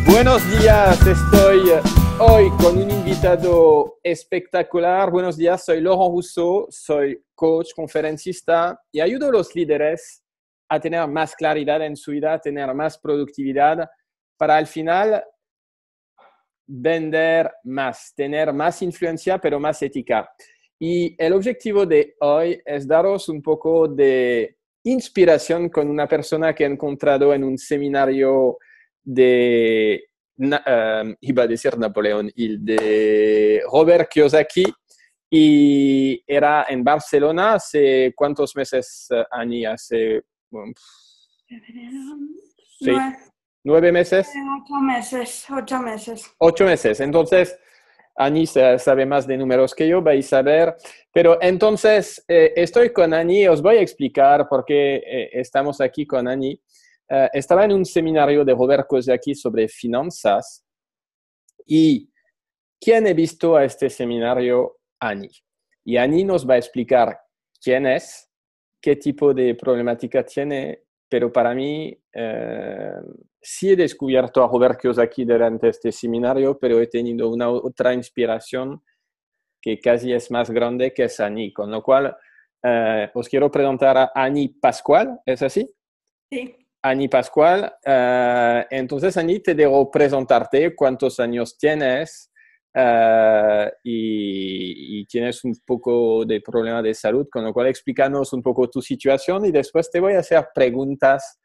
Buenos días, estoy hoy con un invitado espectacular. Buenos días, soy Laurent Rousseau, soy coach, conferencista y ayudo a los líderes a tener más claridad en su vida, a tener más productividad para al final vender más, tener más influencia pero más ética. Y el objetivo de hoy es daros un poco de inspiración con una persona que he encontrado en un seminario de, iba a decir Napoleón Hill, de Robert Kiyosaki, y era en Barcelona hace ¿cuántos meses, Ani? Hace, bueno, sí, 9 meses. 8 meses, 8 meses. 8 meses. Entonces, Ani sabe más de números que yo, vais a ver. Pero entonces, estoy con Ani, os voy a explicar por qué estamos aquí con Ani. Estaba en un seminario de Robert Kiyosaki sobre finanzas y ¿quién he visto a este seminario? Ani. Y Ani nos va a explicar quién es, qué tipo de problemática tiene, pero para mí sí he descubierto a Robert Kiyosaki durante este seminario, pero he tenido una otra inspiración que casi es más grande, que es Ani. Con lo cual, os quiero preguntar a Ani Pascual, ¿es así? Sí. Ani Pascual. Entonces, Ani, te debo presentarte cuántos años tienes y tienes un poco de problema de salud, con lo cual explícanos un poco tu situación y después te voy a hacer preguntas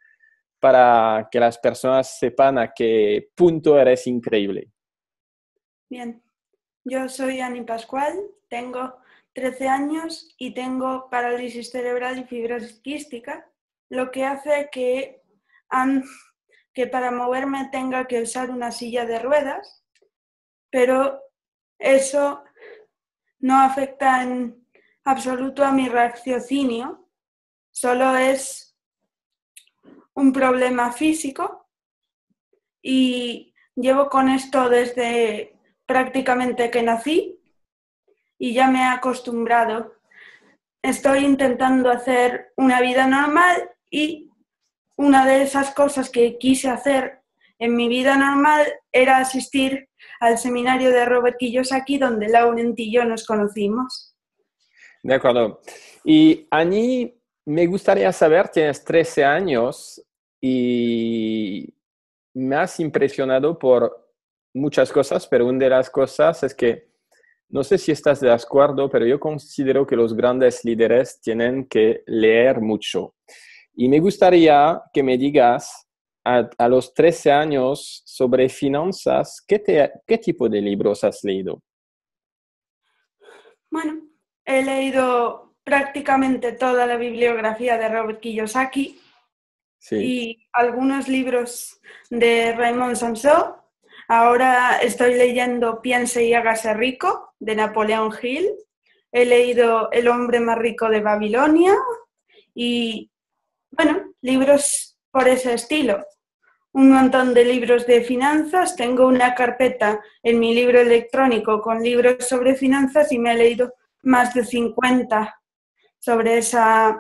para que las personas sepan a qué punto eres increíble. Bien, yo soy Ani Pascual, tengo 13 años y tengo parálisis cerebral y fibrosis quística, lo que hace que para moverme tenga que usar una silla de ruedas, pero eso no afecta en absoluto a mi raciocinio, solo es un problema físico y llevo con esto desde prácticamente que nací y ya me he acostumbrado. Estoy intentando hacer una vida normal y una de esas cosas que quise hacer en mi vida normal era asistir al seminario de Robert Kiyosaki donde Laurent y yo nos conocimos. De acuerdo. Y Ani, me gustaría saber, tienes 13 años y me has impresionado por muchas cosas, pero una de las cosas es que, no sé si estás de acuerdo, pero yo considero que los grandes líderes tienen que leer mucho. Y me gustaría que me digas, a los 13 años, sobre finanzas, ¿qué tipo de libros has leído? Bueno, he leído prácticamente toda la bibliografía de Robert Kiyosaki Sí. y algunos libros de Raymond Samson. Ahora estoy leyendo Piense y hágase rico, de Napoleón Hill. He leído El hombre más rico de Babilonia y, bueno, libros por ese estilo. Un montón de libros de finanzas. Tengo una carpeta en mi libro electrónico con libros sobre finanzas y me he leído más de 50 sobre esa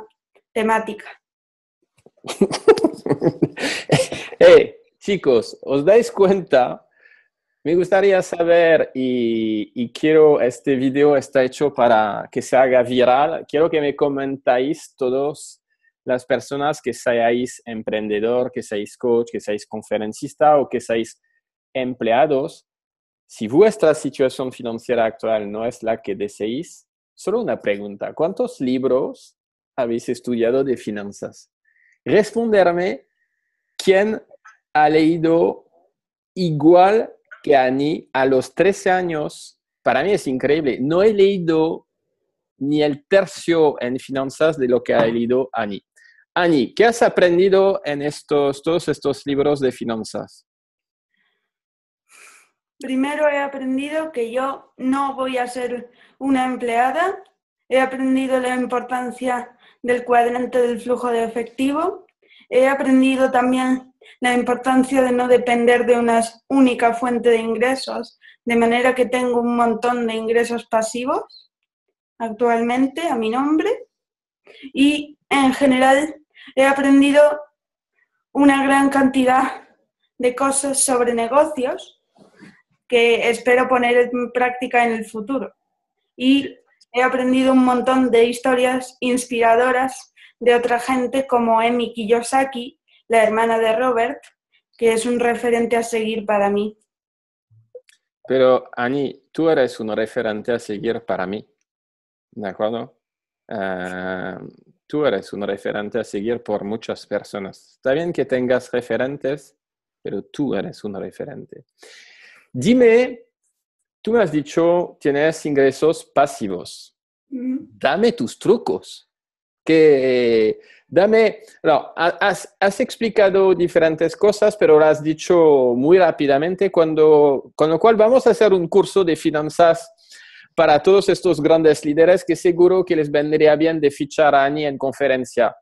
temática. Chicos, ¿os dais cuenta? Me gustaría saber, y quiero, este video está hecho para que se haga viral, quiero que me comentáis todos las personas que seáis emprendedor, que seáis coach, que seáis conferencista o que seáis empleados. Si vuestra situación financiera actual no es la que deseáis, solo una pregunta. ¿Cuántos libros habéis estudiado de finanzas? Responderme quién ha leído igual que Ani a los 13 años. Para mí es increíble. No he leído ni el tercio en finanzas de lo que ha leído Ani. Ani, ¿qué has aprendido en todos estos libros de finanzas? Primero he aprendido que yo no voy a ser una empleada. He aprendido la importancia del cuadrante del flujo de efectivo. He aprendido también la importancia de no depender de una única fuente de ingresos, de manera que tengo un montón de ingresos pasivos actualmente a mi nombre y en general he aprendido una gran cantidad de cosas sobre negocios que espero poner en práctica en el futuro. Y he aprendido un montón de historias inspiradoras de otra gente como Emi Kiyosaki, la hermana de Robert, que es un referente a seguir para mí. Pero, Ani, tú eres un referente a seguir para mí, ¿de acuerdo? Tú eres un referente a seguir por muchas personas. Está bien que tengas referentes, pero tú eres un referente. Dime, tú me has dicho, tienes ingresos pasivos. Dame tus trucos. No, has explicado diferentes cosas, pero lo has dicho muy rápidamente, con lo cual vamos a hacer un curso de finanzas para todos estos grandes líderes que seguro que les vendría bien de fichar a Ani en conferencia.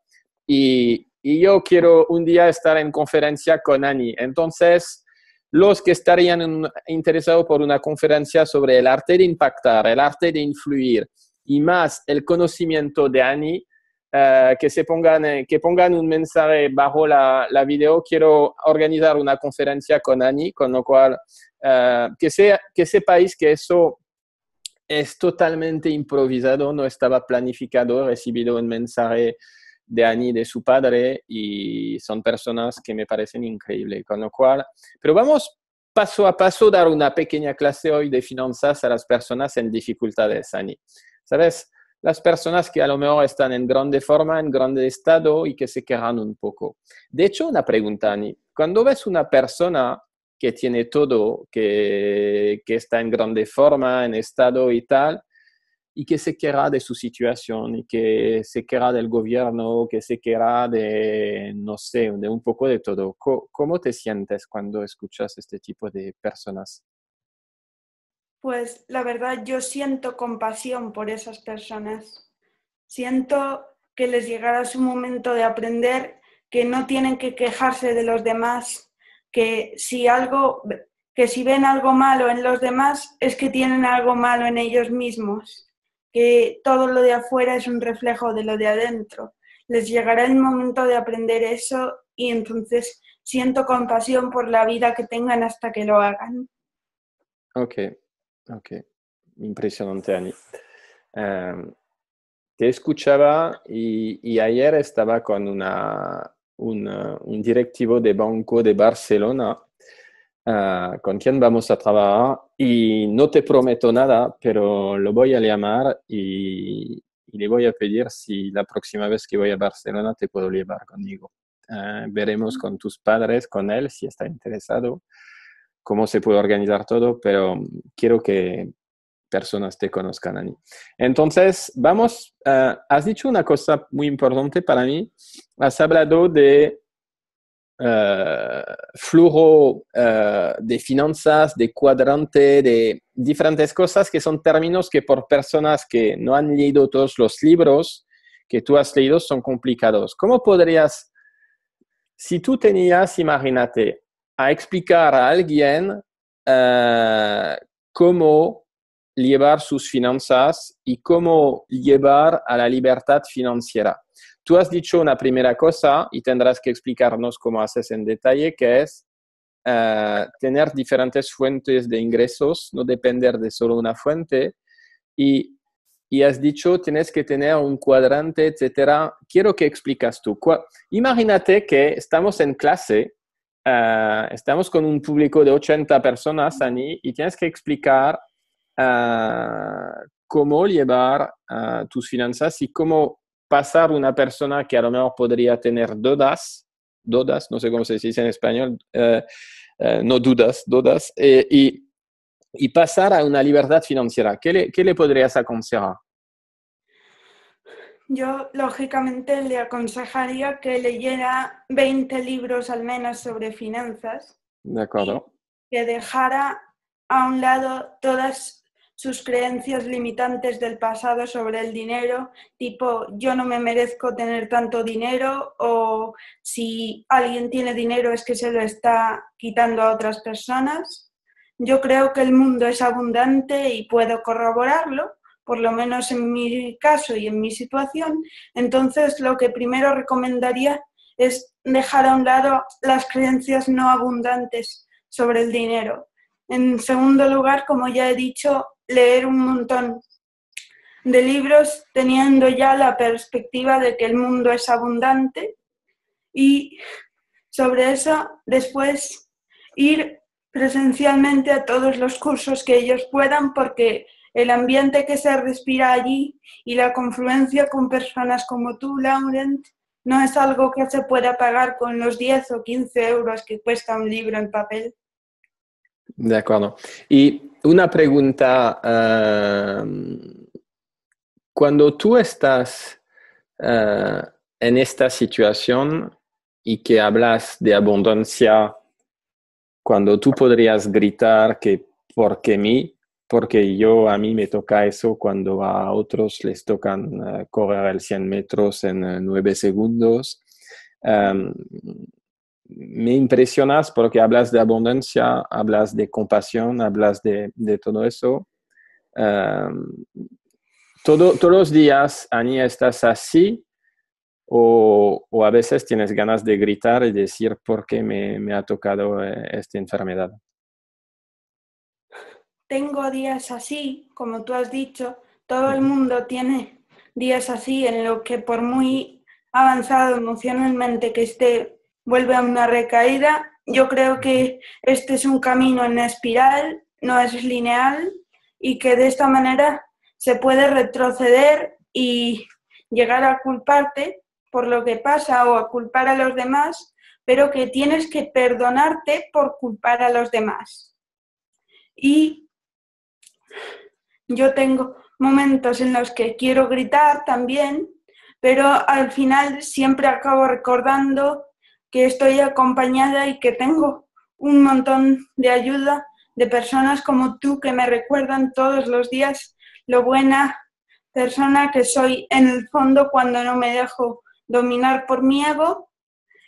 Y yo quiero un día estar en conferencia con Ani. Entonces, los que estarían interesados por una conferencia sobre el arte de impactar, el arte de influir y más el conocimiento de Ani, que pongan un mensaje bajo la video. Quiero organizar una conferencia con Ani, con lo cual que sepáis que eso es totalmente improvisado, no estaba planificado. He recibido un mensaje de Ani, de su padre, y son personas que me parecen increíbles, con lo cual, pero vamos paso a paso dar una pequeña clase hoy de finanzas a las personas en dificultades, Ani. ¿Sabes? Las personas que a lo mejor están en grande forma, en grande estado y que se quejan un poco. De hecho, una pregunta, Ani. Cuando ves una persona que tiene todo, que está en grande forma, en estado y tal, y que se queja de su situación, y que se queja del gobierno, que se queja de, no sé, de un poco de todo, ¿cómo te sientes cuando escuchas este tipo de personas? Pues la verdad, yo siento compasión por esas personas. Siento que les llegará su momento de aprender que no tienen que quejarse de los demás, que si ven algo malo en los demás es que tienen algo malo en ellos mismos, que todo lo de afuera es un reflejo de lo de adentro. Les llegará el momento de aprender eso y entonces siento compasión por la vida que tengan hasta que lo hagan. Ok, ok. Impresionante, Ani. Te escuchaba y ayer estaba con un directivo de Banco de Barcelona, con quien vamos a trabajar, y no te prometo nada, pero lo voy a llamar y le voy a pedir si la próxima vez que voy a Barcelona te puedo llevar conmigo. Veremos con tus padres, con él, si está interesado, cómo se puede organizar todo, pero quiero que personas te conozcan, Ani. Entonces, vamos, has dicho una cosa muy importante para mí. Has hablado de flujo de finanzas, de cuadrante, de diferentes cosas que son términos que por personas que no han leído todos los libros que tú has leído son complicados. ¿Cómo podrías, si tú tenías, imagínate, a explicar a alguien cómo llevar sus finanzas y cómo llevar a la libertad financiera? Tú has dicho una primera cosa y tendrás que explicarnos cómo haces en detalle, que es tener diferentes fuentes de ingresos, no depender de solo una fuente. Y has dicho, tienes que tener un cuadrante, etcétera. Quiero que explicas tú. Imagínate que estamos en clase, estamos con un público de 80 personas, Ani, y tienes que explicar cómo llevar tus finanzas y cómo pasar una persona que a lo mejor podría tener dudas, no sé cómo se dice en español, no dudas, y pasar a una libertad financiera. ¿Qué le podrías aconsejar? Yo, lógicamente, le aconsejaría que leyera 20 libros al menos sobre finanzas De y acuerdo. que dejara a un lado todas sus creencias limitantes del pasado sobre el dinero, tipo yo no me merezco tener tanto dinero, o si alguien tiene dinero es que se lo está quitando a otras personas. Yo creo que el mundo es abundante y puedo corroborarlo, por lo menos en mi caso y en mi situación. Entonces, lo que primero recomendaría es dejar a un lado las creencias no abundantes sobre el dinero. En segundo lugar, como ya he dicho, leer un montón de libros teniendo ya la perspectiva de que el mundo es abundante, y sobre eso después ir presencialmente a todos los cursos que ellos puedan, porque el ambiente que se respira allí y la confluencia con personas como tú, Laurent, no es algo que se pueda pagar con los 10 o 15 euros que cuesta un libro en papel. De acuerdo. Y una pregunta, cuando tú estás en esta situación y que hablas de abundancia, cuando tú podrías gritar que ¿por qué mí? Porque a mí me toca eso cuando a otros les tocan correr el 100 metros en 9 segundos. Um, Me impresionas porque hablas de abundancia, hablas de compasión, hablas de todo eso. Um, todos los días, Ani, estás así o a veces tienes ganas de gritar y decir por qué me ha tocado esta enfermedad. Tengo días así, como tú has dicho, todo el mundo tiene días así en los que por muy avanzado emocionalmente que esté, vuelve a una recaída. Yo creo que este es un camino en espiral, no es lineal, y que de esta manera se puede retroceder y llegar a culparte por lo que pasa o a culpar a los demás, pero que tienes que perdonarte por culpar a los demás. Y yo tengo momentos en los que quiero gritar también, pero al final siempre acabo recordando que estoy acompañada y que tengo un montón de ayuda de personas como tú que me recuerdan todos los días lo buena persona que soy en el fondo cuando no me dejo dominar por mi ego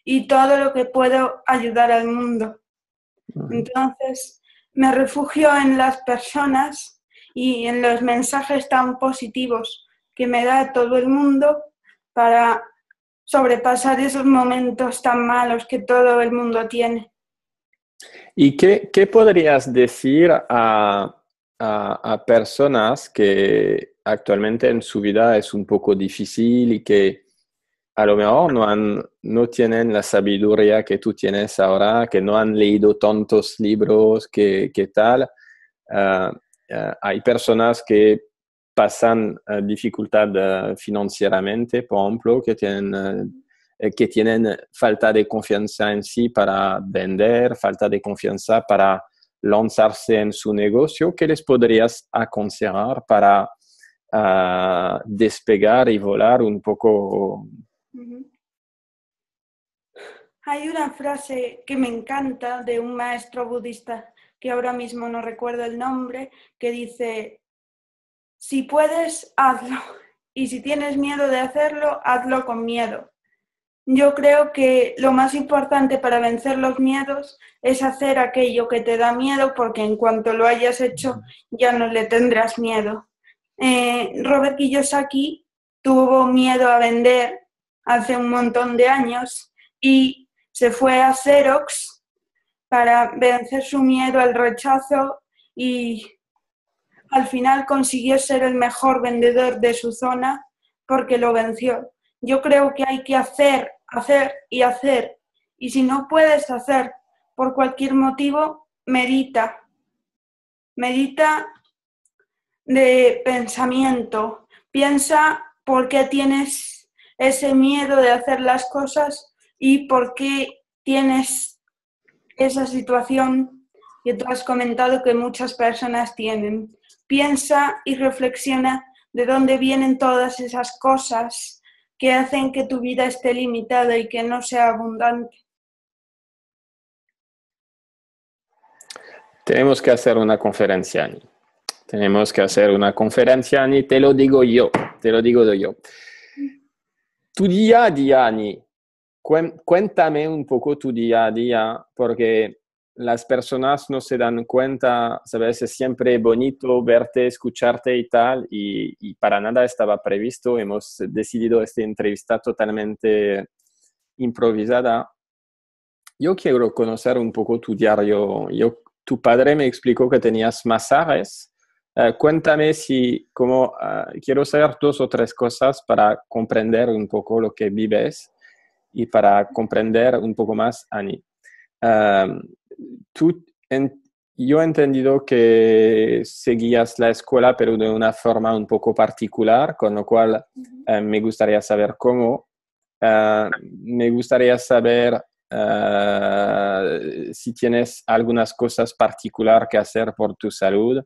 y todo lo que puedo ayudar al mundo. Entonces, me refugio en las personas y en los mensajes tan positivos que me da todo el mundo para sobrepasar esos momentos tan malos que todo el mundo tiene. ¿Y qué podrías decir a personas que actualmente en su vida es un poco difícil y que a lo mejor no tienen la sabiduría que tú tienes ahora, que no han leído tantos libros, que tal? Hay personas que pasan dificultad financieramente, por ejemplo, que tienen falta de confianza en sí para vender, falta de confianza para lanzarse en su negocio. ¿Qué les podrías aconsejar para despegar y volar un poco? Hay una frase que me encanta de un maestro budista, que ahora mismo no recuerdo el nombre, que dice: si puedes, hazlo, y si tienes miedo de hacerlo, hazlo con miedo. Yo creo que lo más importante para vencer los miedos es hacer aquello que te da miedo, porque en cuanto lo hayas hecho ya no le tendrás miedo. Robert Kiyosaki tuvo miedo a vender hace un montón de años y se fue a Xerox para vencer su miedo al rechazo, y al final consiguió ser el mejor vendedor de su zona porque lo venció. Yo creo que hay que hacer, hacer y hacer. Y si no puedes hacer por cualquier motivo, medita. Medita de pensamiento. Piensa por qué tienes ese miedo de hacer las cosas y por qué tienes esa situación que tú has comentado que muchas personas tienen. Piensa y reflexiona de dónde vienen todas esas cosas que hacen que tu vida esté limitada y que no sea abundante. Tenemos que hacer una conferencia, Ani. Tenemos que hacer una conferencia, Ani, te lo digo yo, te lo digo yo. Tu día a día, Ani, cuéntame un poco tu día a día, porque las personas no se dan cuenta, sabes, es siempre bonito verte, escucharte y tal, y para nada estaba previsto. Hemos decidido esta entrevista totalmente improvisada. Yo quiero conocer un poco tu diario. Tu padre me explicó que tenías masajes. Cuéntame si, quiero saber dos o tres cosas para comprender un poco lo que vives y para comprender un poco más, Ani. Um, tú, yo he entendido que seguías la escuela, pero de una forma un poco particular, con lo cual me gustaría saber cómo. Me gustaría saber si tienes algunas cosas particulares que hacer por tu salud,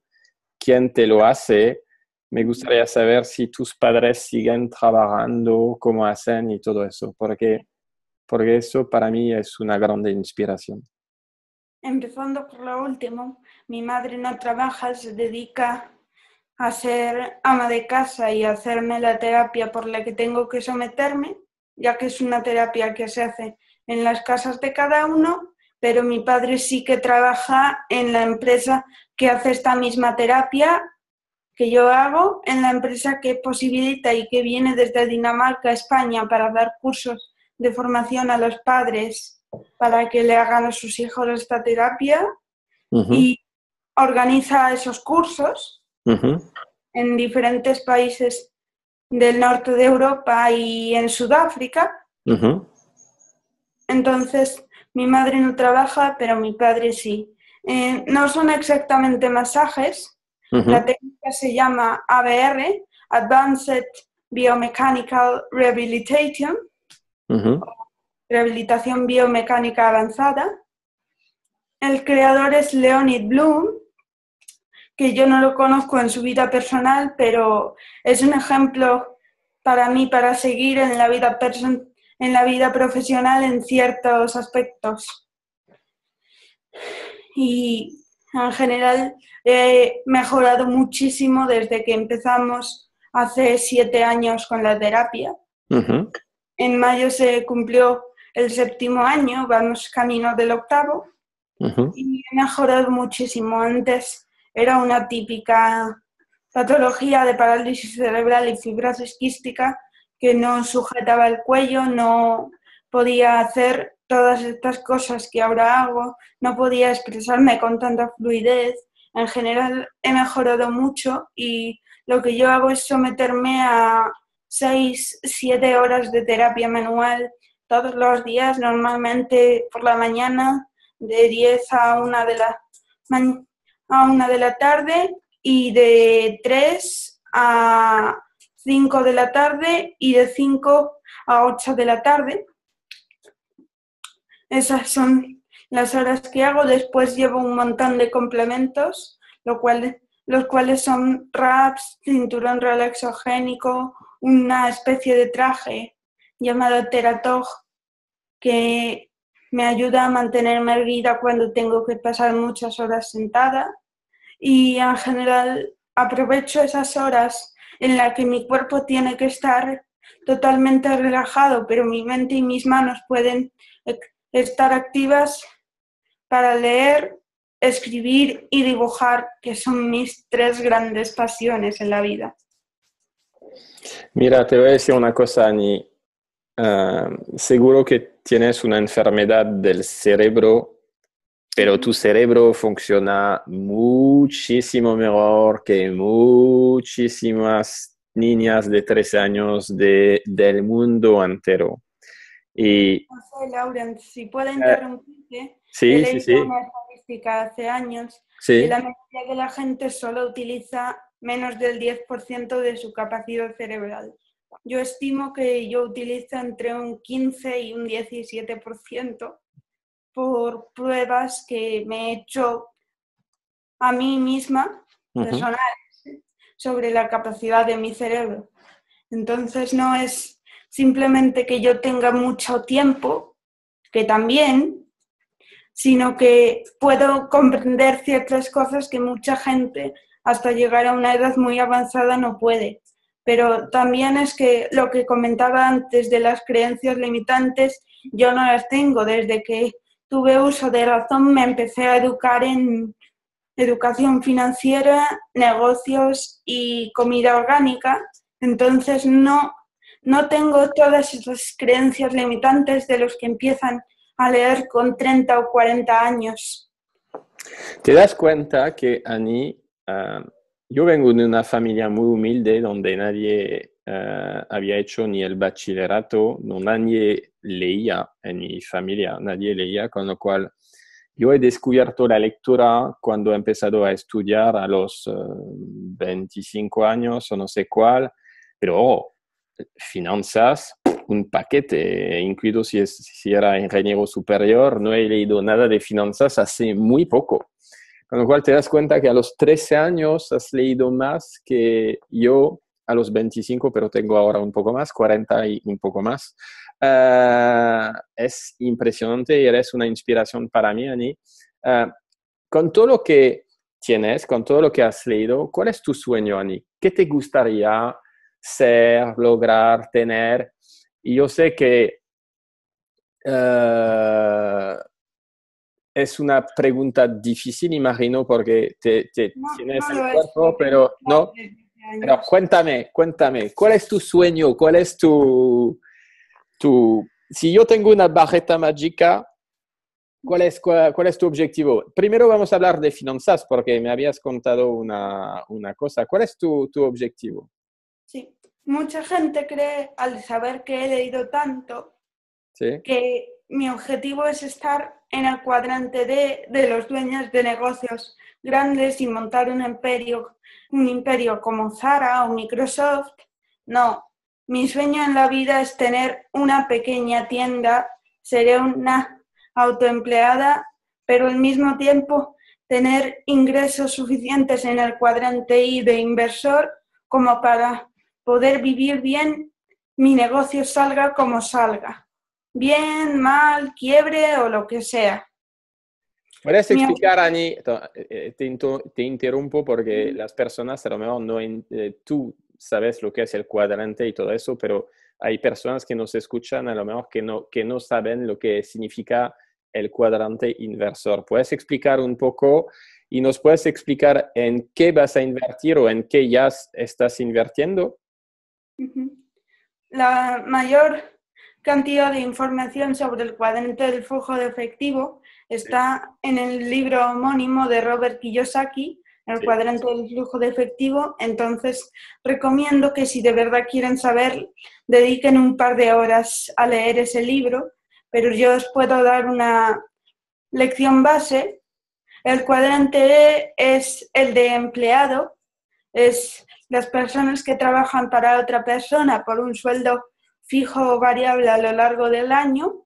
quién te lo hace. Me gustaría saber si tus padres siguen trabajando, cómo hacen y todo eso, porque eso para mí es una grande inspiración. Empezando por lo último, mi madre no trabaja, se dedica a ser ama de casa y a hacerme la terapia por la que tengo que someterme, ya que es una terapia que se hace en las casas de cada uno, pero mi padre sí que trabaja en la empresa que hace esta misma terapia que yo hago, en la empresa que posibilita y que viene desde Dinamarca a España para dar cursos de formación a los padres para que le hagan a sus hijos esta terapia y organiza esos cursos en diferentes países del norte de Europa y en Sudáfrica. Entonces, mi madre no trabaja, pero mi padre sí. No son exactamente masajes. La técnica se llama ABR, Advanced Biomechanical Rehabilitation, rehabilitación biomecánica avanzada. El creador es Leonid Bloom, que yo no lo conozco en su vida personal, pero es un ejemplo para mí para seguir en la vida profesional en ciertos aspectos. Y en general he mejorado muchísimo desde que empezamos hace 7 años con la terapia. En mayo se cumplió el 7º año, vamos camino del 8º, y he mejorado muchísimo. Antes era una típica patología de parálisis cerebral y fibrosis quística que no sujetaba el cuello, no podía hacer todas estas cosas que ahora hago, no podía expresarme con tanta fluidez. En general he mejorado mucho y lo que yo hago es someterme a 6-7 horas de terapia manual todos los días, normalmente por la mañana de 10 a 1 de la tarde y de 3 a 5 de la tarde y de 5 a 8 de la tarde. Esas son las horas que hago. Después llevo un montón de complementos, los cuales son wraps, cinturón relaxogénico, una especie de traje llamado Teratog que me ayuda a mantenerme erguida cuando tengo que pasar muchas horas sentada y en general aprovecho esas horas en las que mi cuerpo tiene que estar totalmente relajado, pero mi mente y mis manos pueden estar activas para leer, escribir y dibujar, que son mis 3 grandes pasiones en la vida. Mira, te voy a decir una cosa, Ani. Seguro que tienes una enfermedad del cerebro, pero tu cerebro funciona muchísimo mejor que muchísimas niñas de 13 años del mundo entero. Y, No sé, Laurent, si puedo interrumpirte, he sí, sí, leído sí. una estadística hace años que Sí. la mayoría de la gente solo utiliza menos del 10% de su capacidad cerebral. Yo estimo que yo utilizo entre un 15 y un 17% por pruebas que me he hecho a mí misma, personales, sobre la capacidad de mi cerebro. Entonces no es simplemente que yo tenga mucho tiempo, que también, sino que puedo comprender ciertas cosas que mucha gente hasta llegar a una edad muy avanzada no puede. Pero también es que lo que comentaba antes de las creencias limitantes, yo no las tengo. Desde que tuve uso de razón me empecé a educar en educación financiera, negocios y comida orgánica. Entonces no tengo todas esas creencias limitantes de los que empiezan a leer con 30 o 40 años. ¿Te das cuenta que, Ani, yo vengo de una familia muy humilde donde nadie había hecho ni el bachillerato, no, nadie leía en mi familia, nadie leía, con lo cual yo he descubierto la lectura cuando he empezado a estudiar a los 25 años o no sé cuál, pero finanzas, un paquete, incluido si era ingeniero superior, no he leído nada de finanzas hace muy poco. Con lo cual te das cuenta que a los 13 años has leído más que yo a los 25, pero tengo ahora un poco más, 40 y un poco más. Es impresionante y eres una inspiración para mí, Ani. Con todo lo que tienes, con todo lo que has leído, ¿cuál es tu sueño, Ani? ¿Qué te gustaría ser, lograr, tener? Y yo sé que es una pregunta difícil, imagino, porque tienes No el lo es, cuerpo, porque pero no. desde Pero años. cuéntame, ¿cuál es tu sueño? ¿Cuál es Si yo tengo una barreta mágica, cuál es tu objetivo? Primero vamos a hablar de finanzas, porque me habías contado una cosa. ¿Cuál es tu objetivo? Sí, mucha gente cree, al saber que he leído tanto, ¿Sí? que mi objetivo es estar en el cuadrante de los dueños de negocios grandes y montar un imperio como Zara o Microsoft. No, mi sueño en la vida es tener una pequeña tienda, seré una autoempleada, pero al mismo tiempo tener ingresos suficientes en el cuadrante I de inversor como para poder vivir bien, mi negocio salga como salga. Bien, mal, quiebre o lo que sea. ¿Puedes Mi explicar, objetivo, Ani? Te interrumpo porque las personas a lo mejor tú sabes lo que es el cuadrante y todo eso, pero hay personas que nos escuchan a lo mejor que no saben lo que significa el cuadrante inversor. ¿Puedes explicar un poco y nos puedes explicar en qué vas a invertir o en qué ya estás invirtiendo? la mayor cantidad de información sobre el cuadrante del flujo de efectivo Sí, está en el libro homónimo de Robert Kiyosaki, el sí. cuadrante del flujo de efectivo. Entonces, recomiendo que si de verdad quieren saber, dediquen un par de horas a leer ese libro, pero yo os puedo dar una lección base. El cuadrante E es el de empleado, es las personas que trabajan para otra persona por un sueldo fijo o variable a lo largo del año.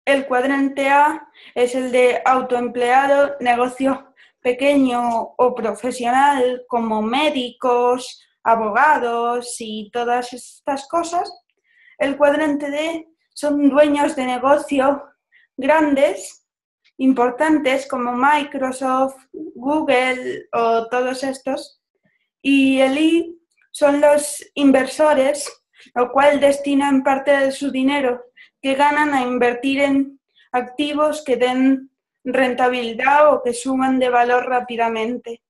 El cuadrante A es el de autoempleado, negocio pequeño o profesional como médicos, abogados y todas estas cosas. El cuadrante D son dueños de negocio grandes, importantes como Microsoft, Google o todos estos. Y el I son los inversores, lo cual destinan parte de su dinero que ganan a invertir en activos que den rentabilidad o que suman de valor rápidamente.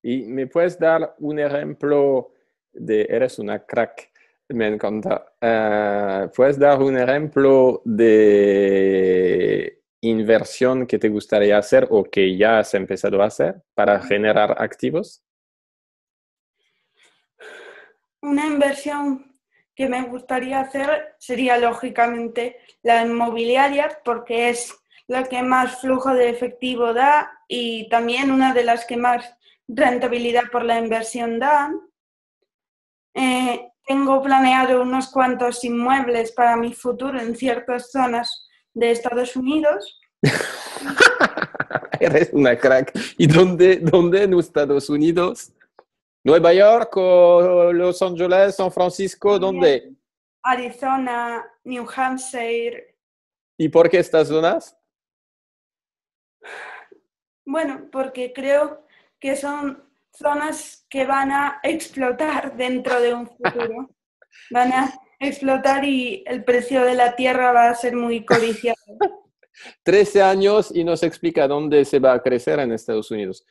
¿Y me puedes dar un ejemplo eres una crack, me encanta. ¿Puedes dar un ejemplo de inversión que te gustaría hacer o que ya has empezado a hacer para generar activos? Una inversión que me gustaría hacer sería lógicamente la inmobiliaria, porque es la que más flujo de efectivo da y también una de las que más rentabilidad por la inversión da. Tengo planeado unos cuantos inmuebles para mi futuro en ciertas zonas de Estados Unidos. Eres una crack. ¿Y dónde en Estados Unidos? ¿Nueva York o Los Ángeles, San Francisco? ¿Dónde? También Arizona, New Hampshire. ¿Y por qué estas zonas? Bueno, porque creo que son zonas que van a explotar dentro de un futuro. Van a explotar y el precio de la tierra va a ser muy codiciado. 13 años y nos explica dónde se va a crecer en Estados Unidos.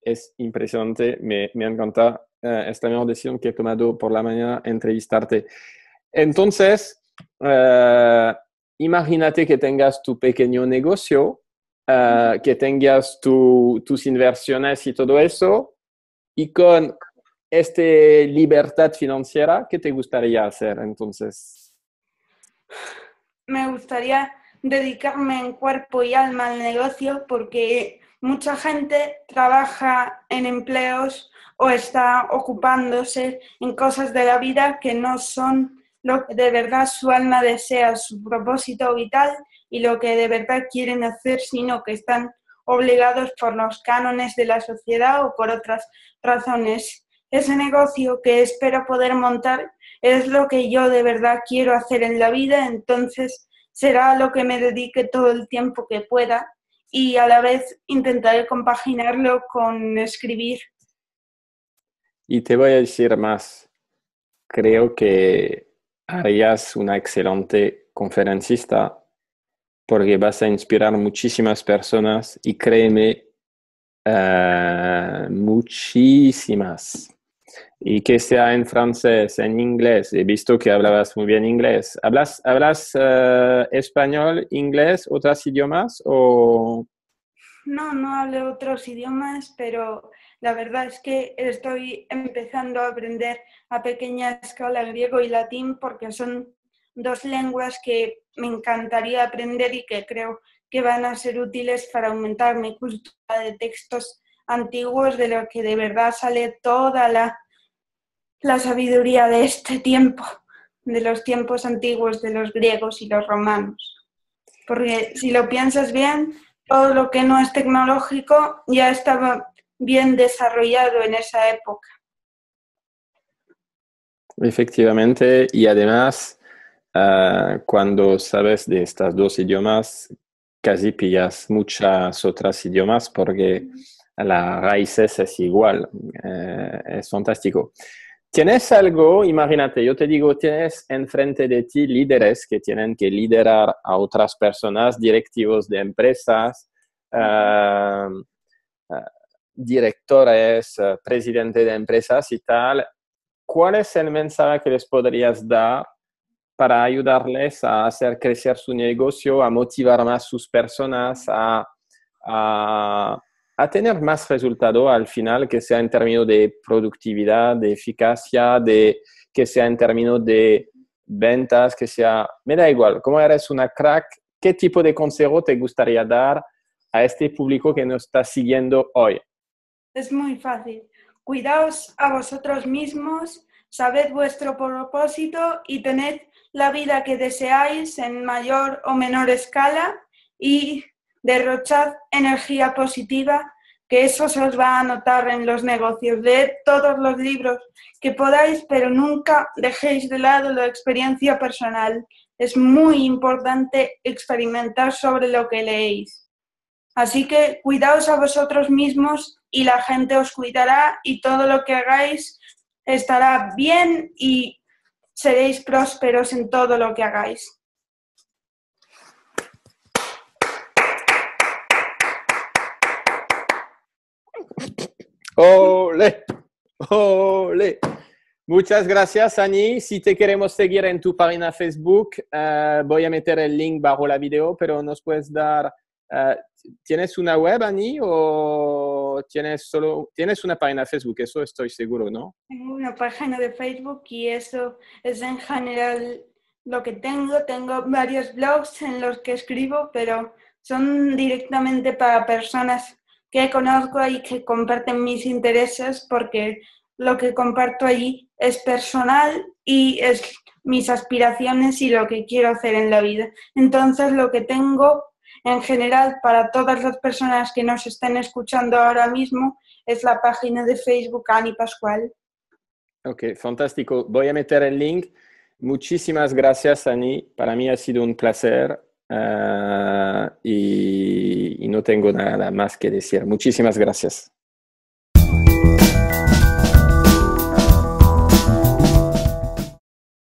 Es impresionante, me encanta esta mejor decisión que he tomado por la mañana, entrevistarte. Entonces, imagínate que tengas tu pequeño negocio, que tengas tus inversiones y todo eso, y con esta libertad financiera, ¿qué te gustaría hacer entonces? Me gustaría dedicarme en cuerpo y alma al negocio porque mucha gente trabaja en empleos o está ocupándose en cosas de la vida que no son lo que de verdad su alma desea, su propósito vital y lo que de verdad quieren hacer, sino que están obligados por los cánones de la sociedad o por otras razones. Ese negocio que espero poder montar es lo que yo de verdad quiero hacer en la vida, entonces será lo que me dedique todo el tiempo que pueda y a la vez intentaré compaginarlo con escribir. Y te voy a decir más, creo que harías una excelente conferencista porque vas a inspirar muchísimas personas y créeme, muchísimas. Y que sea en francés, en inglés. He visto que hablabas muy bien inglés. ¿Hablas español, inglés, otros idiomas o...? No, no hablo otros idiomas, pero la verdad es que estoy empezando a aprender a pequeña escala griego y latín porque son dos lenguas que me encantaría aprender y que creo que van a ser útiles para aumentar mi cultura de textos antiguos de lo que de verdad sale toda la sabiduría de este tiempo, de los tiempos antiguos de los griegos y los romanos. Porque si lo piensas bien, todo lo que no es tecnológico ya estaba bien desarrollado en esa época. Efectivamente, y además, cuando sabes de estos dos idiomas, casi pillas muchas otras idiomas porque la raíces es igual. Es fantástico. ¿Tienes algo? Imagínate, yo te digo, tienes enfrente de ti líderes que tienen que liderar a otras personas, directivos de empresas, eh, eh, directores, presidentes de empresas y tal. ¿Cuál es el mensaje que les podrías dar para ayudarles a hacer crecer su negocio, a motivar más sus personas, a, a tener más resultado al final, que sea en términos de productividad, de eficacia, que sea en términos de ventas, que sea, me da igual, como eres una crack, ¿qué tipo de consejo te gustaría dar a este público que nos está siguiendo hoy? Es muy fácil. Cuidaos a vosotros mismos, sabed vuestro propósito y tened la vida que deseáis en mayor o menor escala y derrochad energía positiva, que eso se os va a notar en los negocios. Leed todos los libros que podáis, pero nunca dejéis de lado la experiencia personal. Es muy importante experimentar sobre lo que leéis. Así que cuidaos a vosotros mismos y la gente os cuidará y todo lo que hagáis estará bien y seréis prósperos en todo lo que hagáis. ¡Ole! ¡Ole! Muchas gracias, Ani. Si te queremos seguir en tu página Facebook, voy a meter el link bajo la video, pero nos puedes dar... ¿Tienes una web, Ani, o tienes una página Facebook? Eso estoy seguro, ¿no? Tengo una página de Facebook y eso es en general lo que tengo. Tengo varios blogs en los que escribo, pero son directamente para personas que conozco y que comparten mis intereses porque lo que comparto allí es personal y es mis aspiraciones y lo que quiero hacer en la vida. Entonces, lo que tengo en general para todas las personas que nos estén escuchando ahora mismo es la página de Facebook Ani Pascual. Ok, fantástico. Voy a meter el link. Muchísimas gracias, Ani. Para mí ha sido un placer y no tengo nada más que decir. Muchísimas gracias.